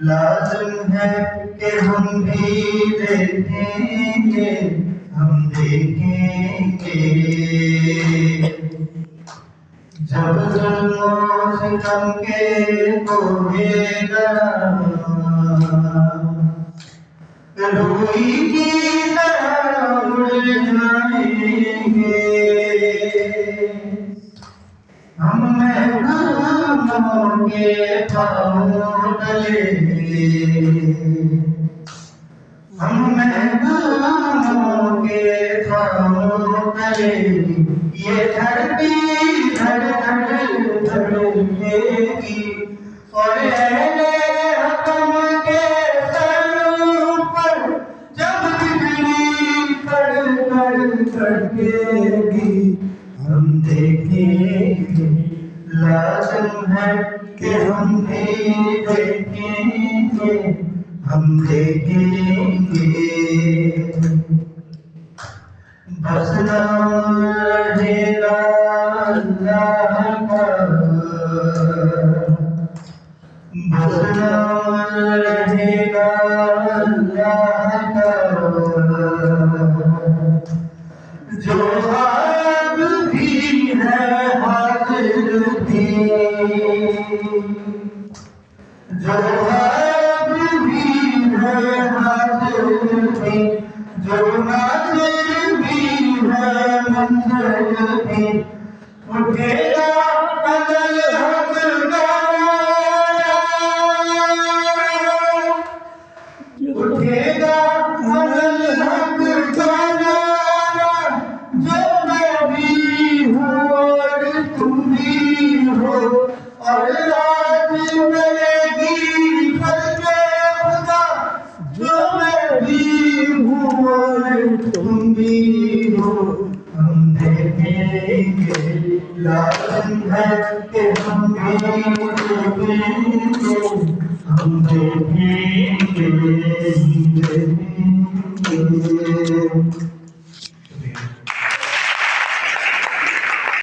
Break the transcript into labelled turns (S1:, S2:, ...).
S1: लाज़िम है कि हम भी देखेंगे, हम देखेंगे। जब ज़ुल्मों सितम के कोहेगा रूई की तरह उड़ जाएंगे, हम महबूबों के पाँव तले, हम महबूबों के पाँव तले ये धरती धड़ धड़ धड़केगी और अहले हकम के सरों पर जब बिजली कड़ कड़केगी, हम देखेंगे। लाज़िम है कि हम भी देखेंगे, हम देखेंगे। बस नाम रहेगा अल्लाह का, बस नाम रहेगा अल्लाह का। जो हाज़िर भी है हाज़िर भी, जो हाज़िर भी है हाज़िर भी, जो नाज़िर भी है मंज़िल भी, उठेगा अज़ल हक़ का नारा, उठेगा अज़ल हक़ का नारा। जो मैं भी हूँ और तुम भी हो और रात मिलेगी ख़ल्क़े खुदा। जो मैं भी हूँ और तुम भी हो, हम देखेंगे। लाज़िम है कि हम भी देखेंगे, हम देखेंगे।